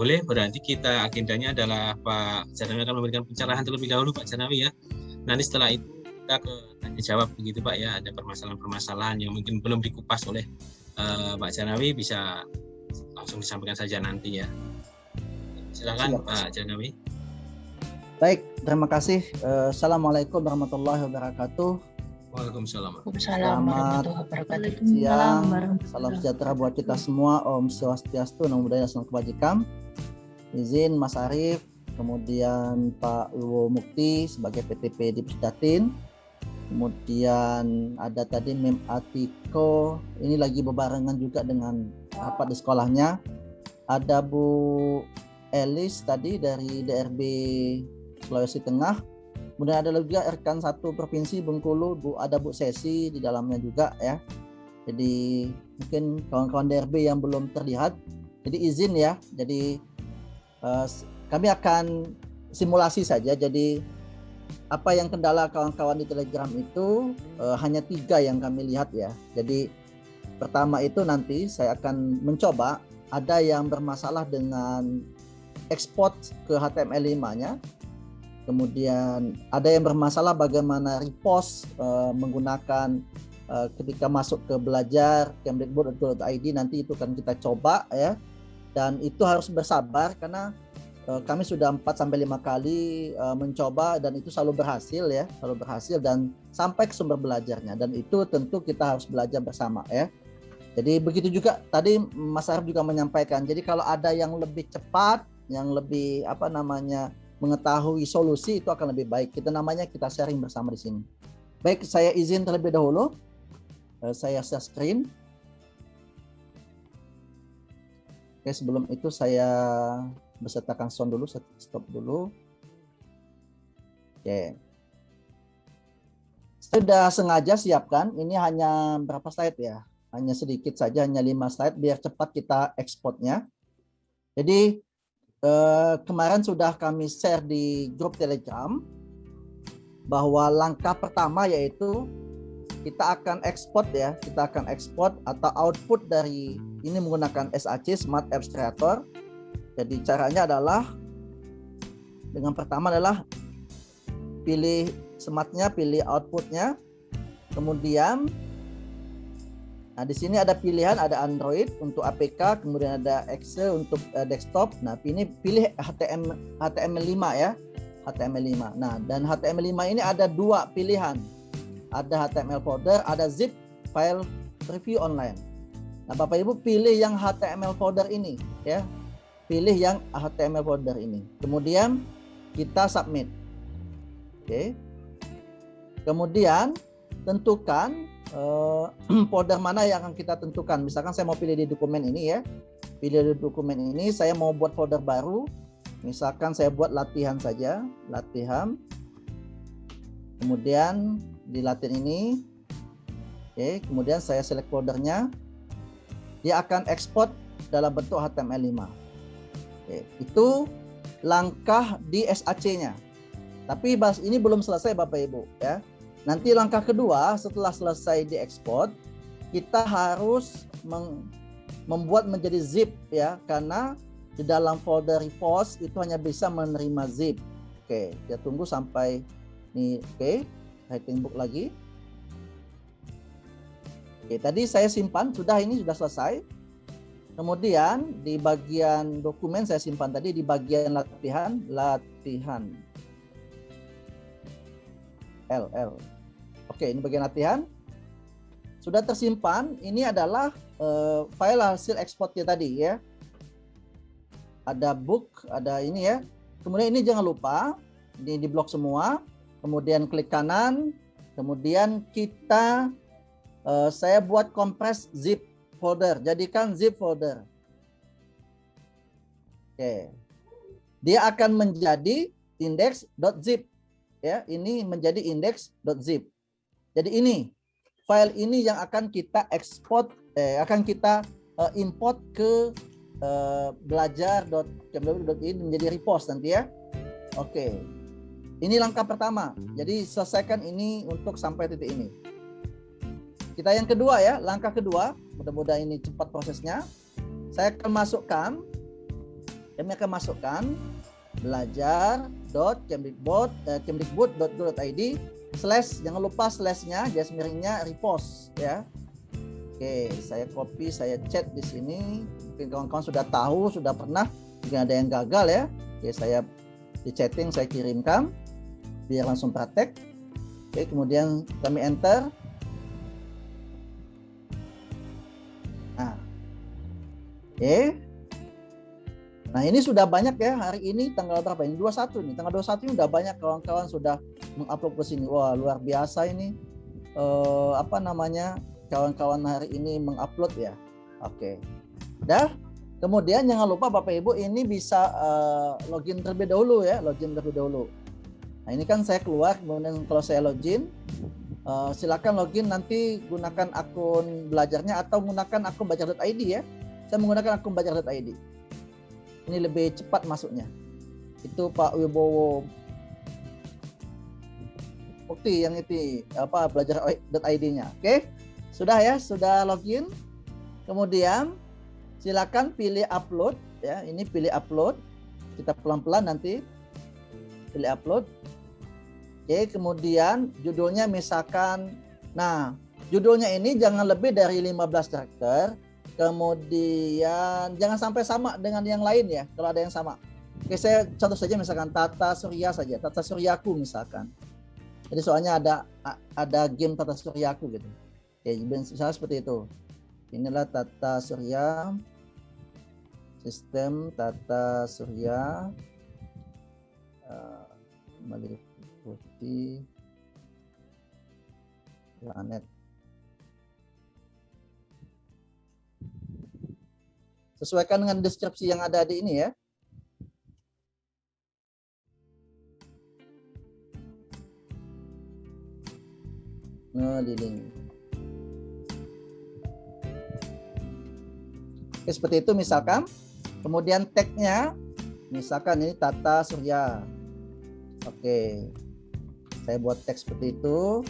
boleh, berarti kita agendanya adalah Pak Janawi akan memberikan pencerahan terlebih dahulu, Pak Janawi ya. Nanti setelah itu kita ke tanya jawab begitu Pak ya. Ada permasalahan-permasalahan yang mungkin belum dikupas oleh Pak Janawi, bisa langsung disampaikan saja nanti ya. Silakan Pak Janawi. Baik, terima kasih. Assalamualaikum warahmatullahi wabarakatuh. Waalaikumsalam. Selamat siang, salam sejahtera buat kita semua. Om Swastiastu, Namo Buddhaya, Salam Kebajikan. Izin Mas Arief, kemudian Pak Luwo Mukti sebagai PTP di Pusdatin. Kemudian ada tadi Mem Atiko, ini lagi bebarengan juga dengan rapat di sekolahnya. Ada Bu Elis tadi dari DRB Sulawesi Tengah. Kemudian ada juga rekan satu provinsi Bengkulu, ada Bu Sesi di dalamnya juga ya. Jadi mungkin kawan-kawan DRB yang belum terlihat, jadi izin ya. Jadi kami akan simulasi saja. Jadi apa yang kendala kawan-kawan di Telegram itu hanya 3 yang kami lihat ya. Jadi pertama itu nanti saya akan mencoba, ada yang bermasalah dengan ekspor ke HTML5-nya. Kemudian ada yang bermasalah bagaimana repost menggunakan ketika masuk ke belajar kemdikbud.go.id, nanti itu akan kita coba ya. Dan itu harus bersabar karena kami sudah 4-5 kali mencoba dan itu selalu berhasil ya, selalu berhasil dan sampai ke sumber belajarnya, dan itu tentu kita harus belajar bersama ya. Jadi begitu juga tadi Mas Arif juga menyampaikan. Jadi kalau ada yang lebih cepat, yang lebih mengetahui solusi, itu akan lebih baik. Kita sharing bersama di sini. Baik, saya izin terlebih dahulu. Saya share screen. Oke, sebelum itu saya besertakan sound dulu, saya stop dulu. Oke. Saya sudah sengaja siapkan, ini hanya berapa slide ya? Hanya sedikit saja, hanya 5 slide biar cepat kita ekspornya. Jadi kemarin sudah kami share di grup Telegram bahwa langkah pertama yaitu kita akan ekspor ya, kita akan ekspor atau output dari ini menggunakan SAC Smart Apps Creator. Jadi caranya adalah dengan pertama adalah pilih smartnya, pilih outputnya, kemudian di sini ada pilihan, ada Android untuk APK, kemudian ada Excel untuk desktop. Nah, ini pilih HTML5 ya, HTML5. Nah, dan HTML5 ini ada 2 pilihan. Ada HTML folder, ada zip file preview online. Nah, Bapak Ibu pilih yang HTML folder ini ya. Pilih yang HTML folder ini. Kemudian kita submit. Oke. Kemudian tentukan folder mana yang akan kita tentukan. Misalkan saya mau pilih di dokumen ini ya. Pilih di dokumen ini, saya mau buat folder baru. Misalkan saya buat latihan saja, latihan. Kemudian di latihan ini, oke, kemudian saya select foldernya. Dia akan ekspor dalam bentuk HTML5. Oke, itu langkah di SAC-nya. Tapi ini belum selesai Bapak Ibu ya. Nanti langkah kedua setelah selesai diekspor, kita harus membuat menjadi zip ya, karena di dalam folder repost itu hanya bisa menerima zip. Oke, kita tunggu sampai ini. Oke, writing book lagi. Oke, tadi saya simpan, ini sudah selesai. Kemudian di bagian dokumen saya simpan tadi di bagian latihan LL. Oke, ini bagian latihan. Sudah tersimpan, ini adalah file hasil ekspornya tadi ya. Ada book, ada ini ya. Kemudian ini jangan lupa, ini di blok semua. Kemudian klik kanan, kemudian saya buat compress zip folder, jadikan zip folder. Oke. Dia akan menjadi index.zip ya, ini menjadi index.zip. Jadi ini file ini yang akan kita ekspor, akan kita import ke belajar.kemdikbud.id menjadi repost nanti ya. Oke. Ini langkah pertama. Jadi selesaikan ini untuk sampai titik ini. Kita yang kedua ya, langkah kedua. Mudah-mudahan ini cepat prosesnya. Saya akan masukkan kami akan masukkan belajar.kemdikbud.go.id slash, jangan lupa slashnya, garis miringnya repost ya. Oke, saya copy, saya chat di sini. Mungkin kawan-kawan sudah tahu, sudah pernah, mungkin ada yang gagal ya. Oke, saya di chatting, saya kirimkan biar langsung praktek. Oke, kemudian kami enter. Nah, oke. Nah, ini sudah banyak ya, hari ini tanggal berapa ini? 21 nih. Tanggal 21 ini udah banyak kawan-kawan sudah mengupload ke sini. Wah, luar biasa ini. Kawan-kawan hari ini mengupload ya. Oke. Dah. Kemudian jangan lupa Bapak Ibu ini bisa login terlebih dahulu ya, login terlebih dahulu. Nah, ini kan saya keluar, kemudian kalau saya login, silakan login, nanti gunakan akun belajarnya atau gunakan akun belajar.id ya. Saya menggunakan akun belajar.id. Ini lebih cepat masuknya. Itu Pak Wibowo Mukti yang itu belajar.id-nya. Oke. Sudah ya, sudah login. Kemudian silakan pilih upload ya. Ini pilih upload. Kita pelan-pelan nanti pilih upload. Oke, kemudian judulnya misalkan, nah judulnya ini jangan lebih dari 15 karakter. Kemudian jangan sampai sama dengan yang lain ya, kalau ada yang sama. Oke, saya contoh saja misalkan Tata Surya saja, Tata Suryaku misalkan. Jadi soalnya ada game Tata Suryaku gitu. Oke, misalnya seperti itu. Inilah Tata Surya, sistem Tata Surya, meliputi planet. Sesuaikan dengan deskripsi yang ada di ini ya. Ngeliling. Oke, seperti itu misalkan. Kemudian tag-nya, misalkan ini Tata Surya. Oke, saya buat tag seperti itu.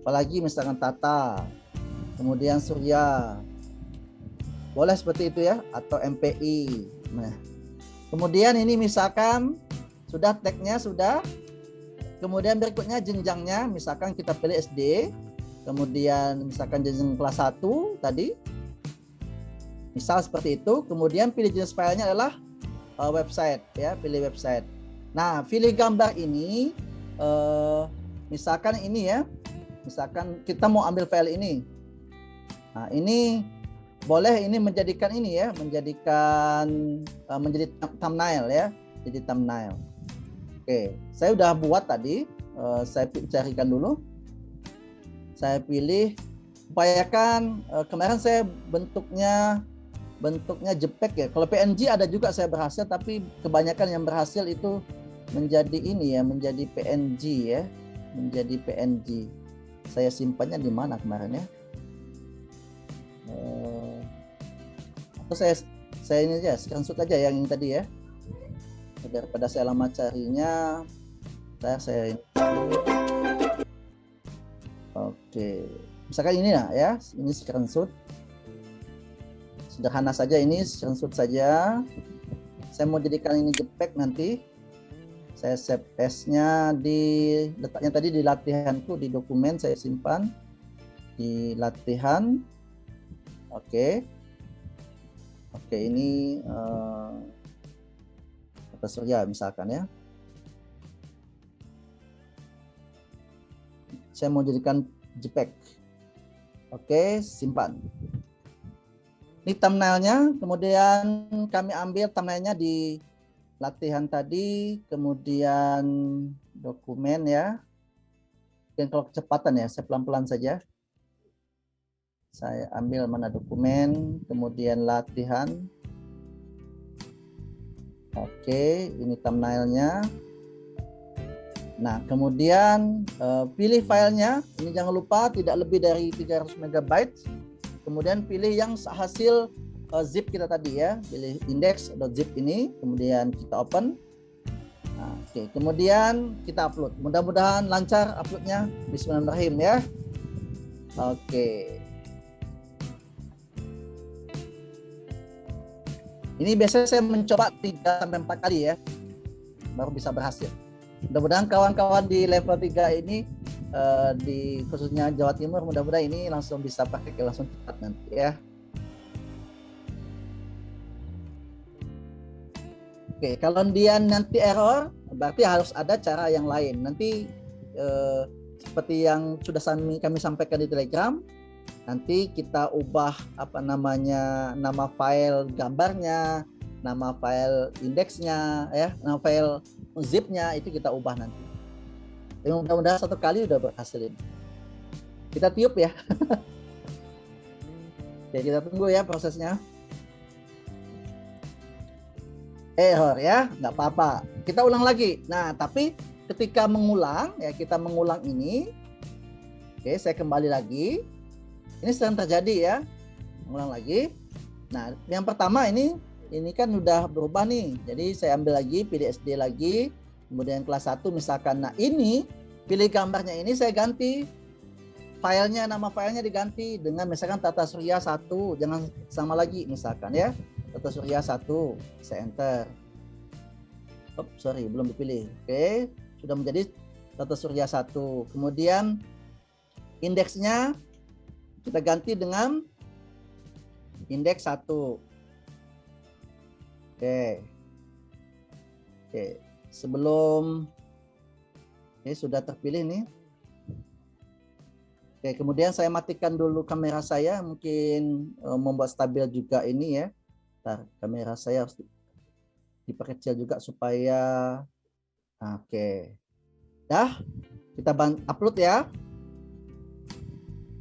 Apalagi misalkan Tata, kemudian Surya. Boleh seperti itu ya, atau MPI. Nah, kemudian ini misalkan sudah tag-nya sudah. Kemudian berikutnya jenjangnya, misalkan kita pilih SD. Kemudian misalkan jenjang kelas 1 tadi. Misal seperti itu. Kemudian pilih jenis filenya adalah website ya, pilih website. Nah, pilih gambar ini, misalkan ini ya, misalkan kita mau ambil file ini. Nah, ini boleh ini menjadikan ini ya, menjadi thumbnail ya, jadi thumbnail. Oke, saya udah buat tadi, saya carikan dulu. Saya pilih, upayakan kemarin saya bentuknya JPEG ya. Kalau PNG ada juga saya berhasil, tapi kebanyakan yang berhasil itu menjadi ini ya, menjadi PNG ya, menjadi PNG. Saya simpannya di mana kemarin ya? Atau saya ini aja, screenshot aja yang ini tadi ya. Daripada saya lama carinya, saya ini. Oke, misalkan ini nah ya, ini screenshot. Sederhana saja ini, screenshot saja. Saya mau jadikan ini JPEG nanti. Saya save as-nya letaknya tadi di latihanku, di dokumen saya simpan di latihan. Oke, ini Tata Surya misalkan ya. Saya mau jadikan JPEG. Oke, simpan. Ini thumbnailnya, kemudian kami ambil thumbnailnya di latihan tadi, kemudian dokumen ya. Dan kalau kecepatan ya, saya pelan-pelan saja. Saya ambil mana dokumen, kemudian latihan. Oke, ini thumbnailnya. Nah, kemudian pilih filenya. Ini jangan lupa tidak lebih dari 300 MB. Kemudian pilih yang hasil zip kita tadi ya. Pilih index.zip ini, kemudian kita open. Nah, oke, kemudian kita upload. Mudah-mudahan lancar uploadnya. Bismillahirrahmanirrahim ya. Oke. Ini biasanya saya mencoba 3 sampai 4 kali ya, baru bisa berhasil. Mudah-mudahan kawan-kawan di level 3 ini di khususnya Jawa Timur, mudah-mudahan ini langsung bisa pakai langsung cepat nanti ya. Oke, kalau dia nanti error, berarti harus ada cara yang lain. Nanti seperti yang sudah kami sampaikan di Telegram, nanti kita ubah nama file gambarnya, nama file indeksnya, ya, nama file zipnya itu kita ubah nanti. Tapi mudah-mudahan 1 kali udah berhasil ini. Kita tiup ya. Oke, kita tunggu ya prosesnya. Error ya, nggak apa-apa. Kita ulang lagi. Nah, tapi ketika mengulang ya, kita mengulang ini. Oke, saya kembali lagi. Ini sedang terjadi ya. Mengulang lagi. Nah, yang pertama ini kan udah berubah nih. Jadi saya ambil lagi PDSD lagi. Kemudian kelas 1 misalkan. Nah, ini pilih gambarnya ini saya ganti. Filenya, nama filenya diganti dengan misalkan Tata Surya 1. Jangan sama lagi misalkan ya. Tata Surya 1, saya enter. Sorry, belum dipilih. Oke, sudah menjadi Tata Surya 1. Kemudian indeksnya kita ganti dengan indeks 1. Oke. Sebelum ini sudah terpilih nih. Oke, kemudian saya matikan dulu kamera saya, mungkin membuat stabil juga ini ya. Kamera saya harus diperkecil juga supaya oke. Dah, kita upload ya.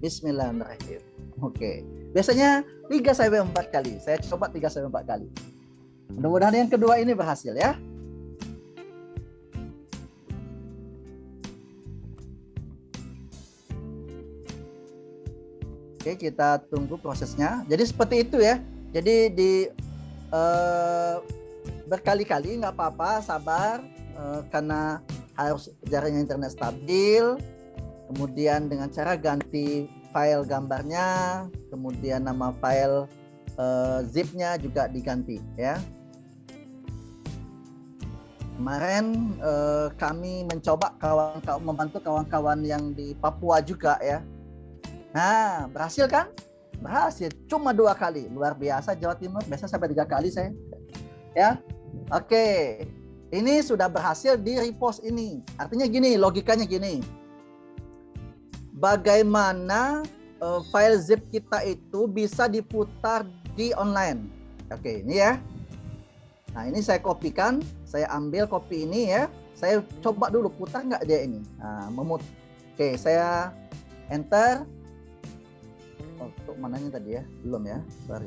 Bismillahirrahmanirrahim. Oke. Biasanya 3 sampai 4 kali. Saya coba 3 sampai 4 kali. Mudah-mudahan yang kedua ini berhasil ya. Oke, kita tunggu prosesnya. Jadi seperti itu ya. Jadi berkali-kali nggak apa-apa, sabar, karena harus jaringan internet stabil. Kemudian dengan cara ganti file gambarnya, kemudian nama file zipnya juga diganti ya. Kemarin kami mencoba membantu kawan-kawan yang di Papua juga ya. Nah, berhasil kan? Berhasil, cuma 2 kali. Luar biasa Jawa Timur, biasa sampai 3 kali saya. Ya, oke. Ini sudah berhasil di repost ini. Artinya gini, logikanya gini. Bagaimana file zip kita itu bisa diputar di online? Oke, ini ya. Nah, ini saya kopikan. Saya ambil copy ini ya. Saya coba dulu putar nggak dia ini. Nah, Oke, saya enter. Untuk mananya tadi ya? Belum ya, sorry.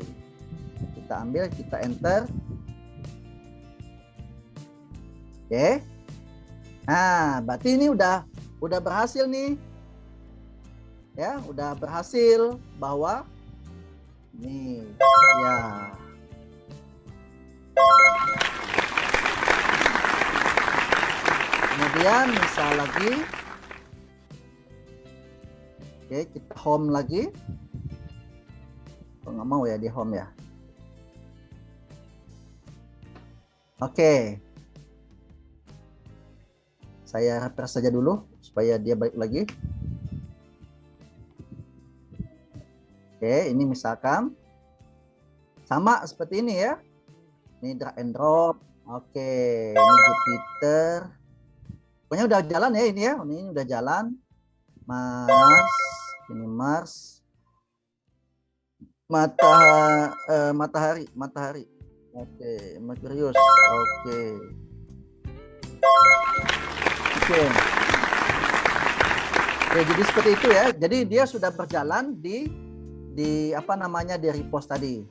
Kita ambil, kita enter. Oke. Nah, berarti ini udah berhasil nih. Ya, udah berhasil bahwa nih ya. Kemudian misal lagi. Oke, kita home lagi. Nggak mau ya di home ya. Oke. Saya refresh saja dulu supaya dia balik lagi. Oke, ini misalkan sama seperti ini ya. Ini drag and drop. Oke, ini Jupiter. Pokoknya udah jalan ya ini ya. Ini udah jalan. Mars, ini Mars. Matahari. Oke, Merkurius. Oke. Oke, jadi seperti itu ya. Jadi dia sudah berjalan di repost tadi.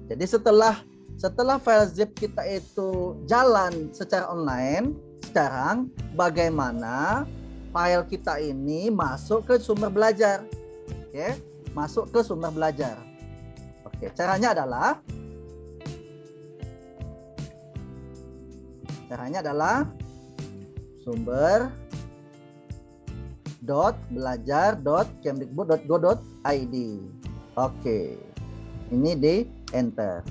Jadi setelah file zip kita itu jalan secara online, sekarang bagaimana file kita ini masuk ke sumber belajar. Oke, masuk ke sumber belajar. Oke, caranya adalah sumber.belajar.kemdikbud.go.id. Oke, ini di enter.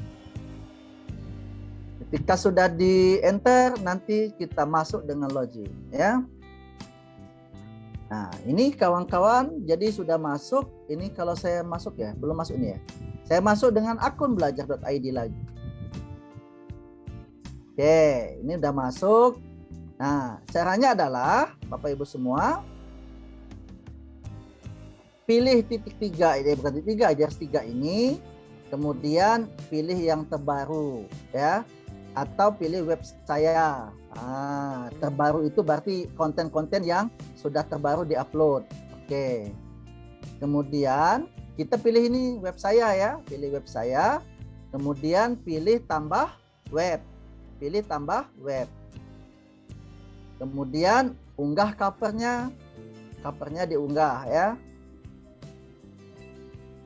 Ketika sudah di enter, nanti kita masuk dengan login ya. Nah, ini kawan-kawan, jadi sudah masuk. Ini kalau saya masuk ya, belum masuk ini ya. Saya masuk dengan akun belajar.id lagi. Oke, ini udah masuk. Nah, caranya adalah Bapak Ibu semua pilih titik 3 ini, bukan titik 3, aja 3 ini. Kemudian pilih yang terbaru ya, atau pilih web saya. Terbaru itu berarti konten-konten yang sudah terbaru diupload. Oke. Kemudian kita pilih ini web saya ya, pilih web saya. Kemudian pilih tambah web. Pilih tambah web. Kemudian unggah covernya. Covernya diunggah ya.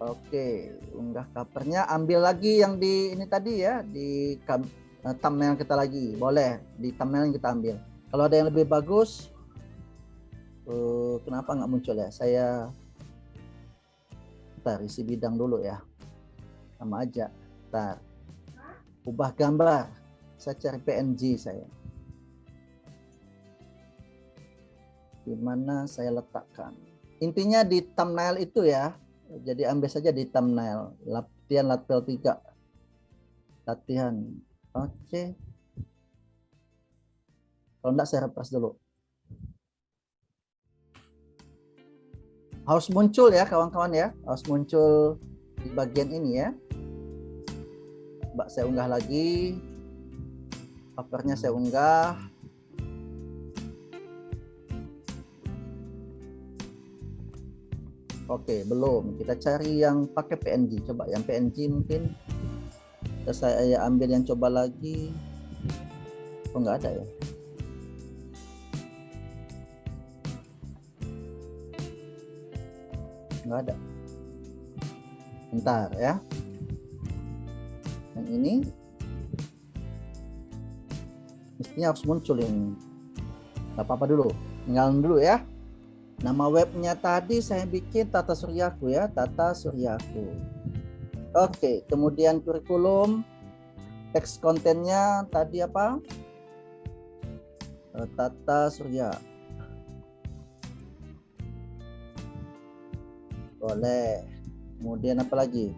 Oke, unggah covernya. Ambil lagi yang di ini tadi ya, di thumbnail kita lagi. Boleh di thumbnail yang kita ambil. Kalau ada yang lebih bagus, kenapa nggak muncul ya? Saya ntar isi bidang dulu ya. Sama aja. Ntar ubah gambar. Saya cari PNG saya. Di mana saya letakkan? Intinya di thumbnail itu ya. Jadi ambil saja di thumbnail. Latihan level 3. Latihan. Oke. Kalau enggak saya refresh dulu. Harus muncul ya kawan-kawan ya. Harus muncul di bagian ini ya. Coba saya unggah lagi. Covernya saya unggah. Oke, belum. Kita cari yang pakai PNG. Coba yang PNG mungkin. Saya ambil yang coba lagi. Oh, nggak ada ya. Nggak ada. Bentar ya. Yang ini mestinya harus muncul ini. Nggak apa-apa dulu. Tinggalin dulu ya. Nama webnya tadi saya bikin Tata Suryaku ya. Tata Suryaku. Oke, kemudian kurikulum, teks kontennya tadi apa? Tata Surya. Boleh. Kemudian apa lagi?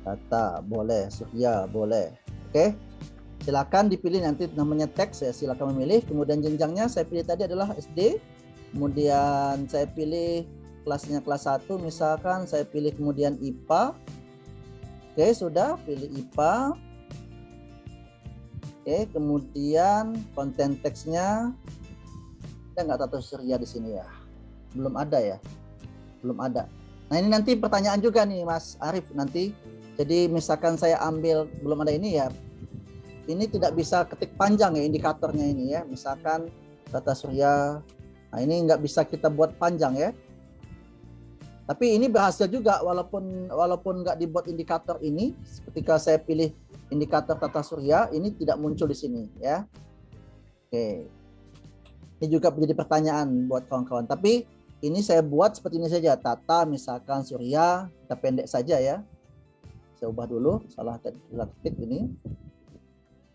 Tata, boleh. Surya, boleh. Oke. Silakan dipilih nanti namanya teks ya. Silakan memilih. Kemudian jenjangnya saya pilih tadi adalah SD. Kemudian saya pilih kelasnya kelas 1 misalkan, saya pilih kemudian IPA. Oke, sudah pilih IPA. Oke, kemudian konten teksnya ada nggak Tata Surya di sini ya? Belum ada ya? Belum ada. Nah, ini nanti pertanyaan juga nih Mas Arif nanti. Jadi misalkan saya ambil belum ada ini ya. Ini tidak bisa ketik panjang ya indikatornya ini ya. Misalkan Tata Surya. Nah, ini nggak bisa kita buat panjang ya. Tapi ini berhasil juga walaupun nggak dibuat indikator ini. Ketika saya pilih indikator Tata Surya, ini tidak muncul di sini ya. Oke. Ini juga menjadi pertanyaan buat kawan-kawan. Tapi ini saya buat seperti ini saja. Tata misalkan Surya, kita pendek saja ya. Saya ubah dulu, salah ketik ini.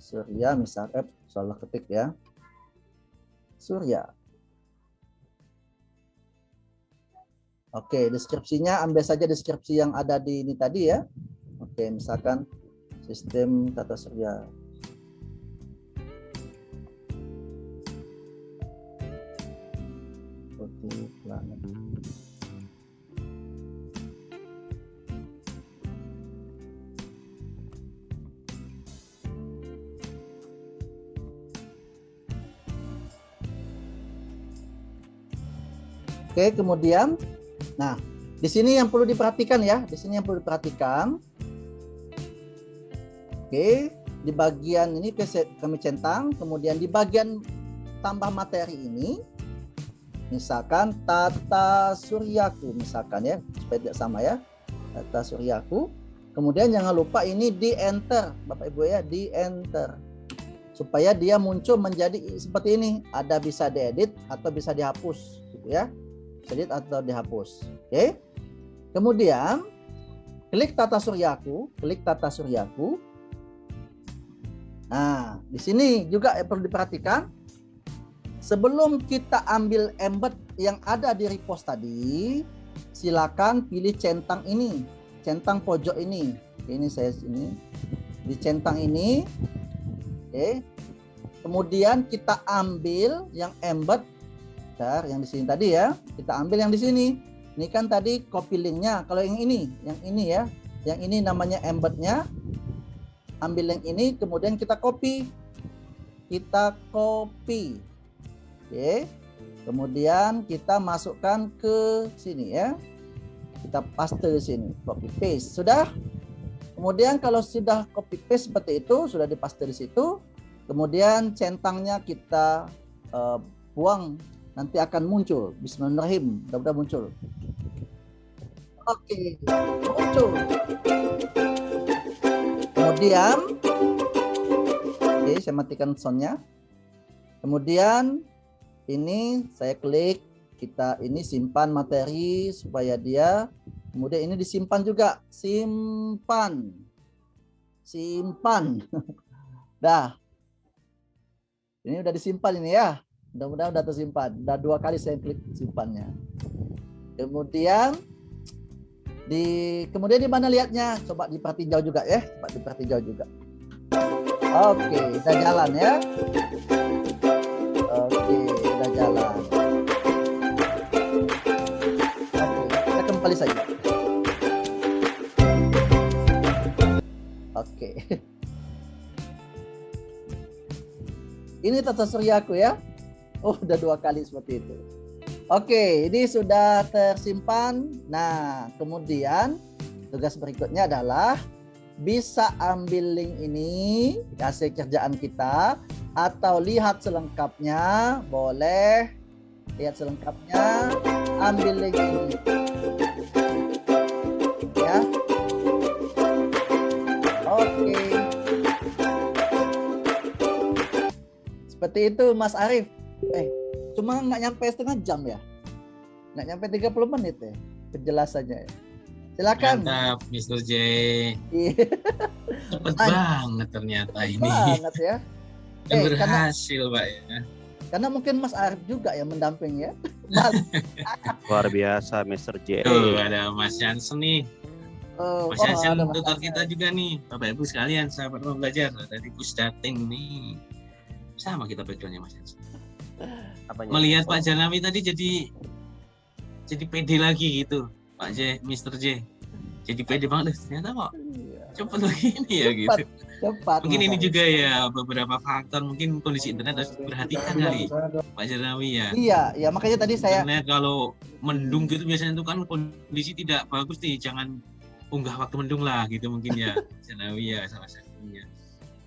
Surya misalkan, salah ketik ya. Surya. Oke, deskripsinya ambil saja deskripsi yang ada di ini tadi ya. Oke, misalkan sistem Tata Surya. Putih planet. Oke, kemudian nah, di sini yang perlu diperhatikan ya, di sini yang perlu diperhatikan. Oke, di bagian ini kami centang, kemudian di bagian tambah materi ini, misalkan Tata Suryaku, misalkan ya, supaya tidak sama ya, Tata Suryaku. Kemudian jangan lupa ini di enter, Bapak Ibu ya, di enter, supaya dia muncul menjadi seperti ini. Ada bisa diedit atau bisa dihapus, gitu ya. Edit atau dihapus. Oke. Kemudian klik tata suryaku. Nah, di sini juga perlu diperhatikan, sebelum kita ambil embed yang ada di repost tadi, silakan pilih centang ini, centang pojok ini. Ini saya sini di centang ini. Oke. Kemudian kita ambil yang embed, yang di sini tadi ya. Kita ambil yang di sini. Ini kan tadi copy linknya. Kalau yang ini ya, yang ini namanya embednya. Ambil yang ini, kemudian kita copy. Oke. Kemudian kita masukkan ke sini ya. Kita paste di sini, copy paste. Sudah? Kemudian kalau sudah copy paste seperti itu, sudah dipaste di situ. Kemudian centangnya kita buang, nanti akan muncul. Bismillahirrahmanirrahim. Mudah-mudahan muncul. Oke, muncul. Kemudian, oke, saya matikan soundnya. Kemudian ini saya klik, kita ini simpan materi supaya dia, kemudian ini disimpan juga, simpan. Dah, ini udah disimpan ini ya, mudah-mudahan udah tersimpan. Udah 2 kali saya klik simpannya. Kemudian di mana lihatnya? Coba diperhatiin jauh juga ya, Oke, udah jalan ya. Oke, udah jalan. Oke, kita kembali saja. Oke. Ini tata suryaku ya. Oh, udah 2 kali seperti itu. Oke, ini sudah tersimpan. Nah, kemudian tugas berikutnya adalah bisa ambil link ini, hasil kerjaan kita, atau lihat selengkapnya. Boleh lihat selengkapnya, ambil link ini ya. Oke, seperti itu Mas Arif. Cuma nggak nyampe setengah jam ya, nggak nyampe 30 menit ya penjelasannya ya. Silakan. Mantap, Mr. J. Cepet banget ternyata ini. Banget ya. Berhasil Pak ya. Karena mungkin Mas Arif juga yang mendamping ya. Luar biasa Mr. J. Ada Mas Jansen nih. Mas Jansen tutor kita juga nih. Bapak Ibu sekalian, sahabat mau belajar dari Pusdating nih. Sama kita backgroundnya Mas Jansen. Melihat Pak Janami tadi jadi pede lagi gitu, Pak J, Mr. J. Jadi pede banget, ternyata kok cepet lagi ini ya gitu. Cepat. Mungkin ini juga ya beberapa faktor, mungkin kondisi internet harus diperhatikan kali, Pak Janami ya. Iya, makanya tadi saya. Internet kalau mendung gitu biasanya itu kan kondisi tidak bagus nih, jangan unggah waktu mendung lah gitu mungkin ya, Janami ya salah satunya.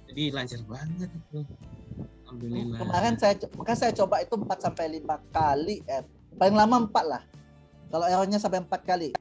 Jadi lancar banget itu. Alhamdulillah. Kemarin saya coba itu 4 sampai 5 kali. Paling lama 4 lah. Kalau errornya sampai 4 kali.